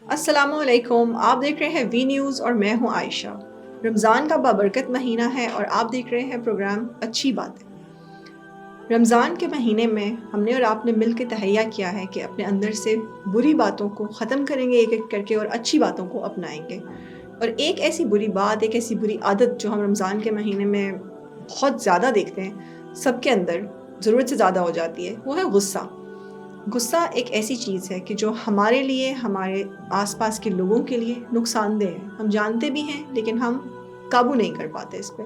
अस्सलामुअलैकुम। आप देख रहे हैं वी न्यूज़ और मैं हूं आयशा। रमज़ान का बाबरकत महीना है और आप देख रहे हैं प्रोग्राम अच्छी बातें। रमज़ान के महीने में हमने और आपने मिल के तहैया किया है कि अपने अंदर से बुरी बातों को ख़त्म करेंगे एक एक करके और अच्छी बातों को अपनाएंगे। और एक ऐसी बुरी बात, एक ऐसी बुरी आदत जो हम रमज़ान के महीने में बहुत ज़्यादा देखते हैं, सबके अंदर ज़रूरत से ज़्यादा हो जाती है, वो है गुस्सा। गुस्सा एक ऐसी चीज़ है कि जो हमारे लिए, हमारे आसपास के लोगों के लिए नुकसानदेह है। हम जानते भी हैं लेकिन हम काबू नहीं कर पाते इस पे।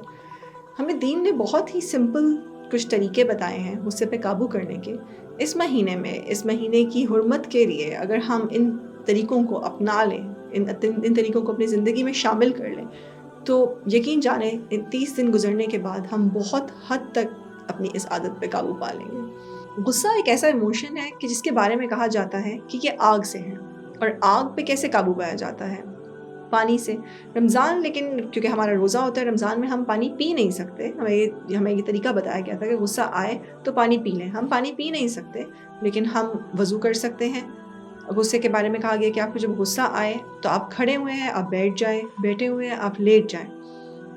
हमें दीन ने बहुत ही सिंपल कुछ तरीके बताए हैं गुस्से पे काबू करने के। इस महीने में, इस महीने की हुर्मत के लिए अगर हम इन तरीकों को अपना लें, इन तरीकों को अपनी ज़िंदगी में शामिल कर लें, तो यकीन जानें इन 30 दिन गुज़रने के बाद हम बहुत हद तक अपनी इस आदत पे काबू पा लेंगे। गुस्सा एक ऐसा इमोशन है कि जिसके बारे में कहा जाता है कि ये आग से है। और आग पे कैसे काबू पाया जाता है? पानी से। रमज़ान, लेकिन क्योंकि हमारा रोज़ा होता है, रमज़ान में हम पानी पी नहीं सकते। हमें ये तरीका बताया गया था कि गुस्सा आए तो पानी पी लें। हम पानी पी नहीं सकते, लेकिन हम वज़ू कर सकते हैं। गुस्से के बारे में कहा गया कि आपको जब गुस्सा आए तो आप खड़े हुए हैं, आप बैठ जाएँ, बैठे हुए हैं, आप लेट जाएँ।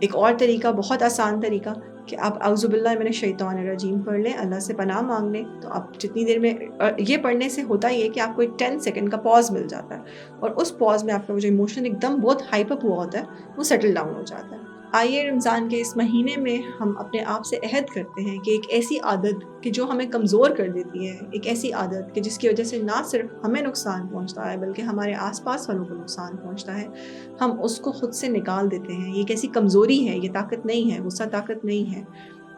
एक और तरीका, बहुत आसान तरीका, कि आप औज़ुबिल्लाहि मिनश शैतानिर रजीम पढ़ लें, अल्लाह से पनाह मांग लें। तो आप जितनी देर में ये पढ़ने से होता ये है कि आपको एक 10 सेकंड का पॉज़ मिल जाता है और उस पॉज़ में आपका वो जो इमोशन एकदम बहुत हाइप अप हुआ होता है, वो सेटल डाउन हो जाता है। आइए रमज़ान के इस महीने में हम अपने आप से अहद करते हैं कि एक ऐसी आदत कि जो हमें कमज़ोर कर देती है, एक ऐसी आदत कि जिसकी वजह से ना सिर्फ हमें नुकसान पहुंचता है बल्कि हमारे आसपास वालों को नुकसान पहुंचता है, हम उसको खुद से निकाल देते हैं। ये एक ऐसी कमज़ोरी है, ये ताकत नहीं है, गुस्सा ताकत नहीं है।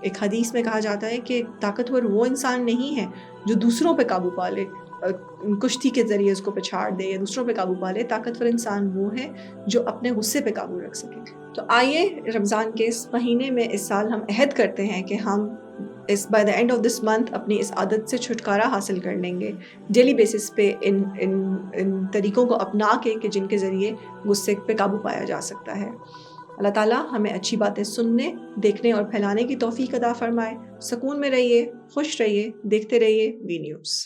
एक हदीस में कहा जाता है कि ताकतवर वो इंसान नहीं है जो दूसरों पे काबू पा ले, कुश्ती के ज़रिए उसको पछाड़ दे या दूसरों पे काबू पा ले। ताकतवर इंसान वो है जो अपने गुस्से पे काबू रख सके। तो आइए रमज़ान के इस महीने में इस साल हम अहद करते हैं कि हम by the end of this month अपनी इस आदत से छुटकारा हासिल कर लेंगे, डेली बेसिस पे इन इन इन तरीकों को अपना के कि जिनके ज़रिए गुस्से पे काबू पाया जा सकता है। अल्लाह ताला हमें अच्छी बातें सुनने, देखने और फैलाने की तौफ़ीक अता फ़रमाए। सुकून में रहिए, खुश रहिए, देखते रहिए वी न्यूज़।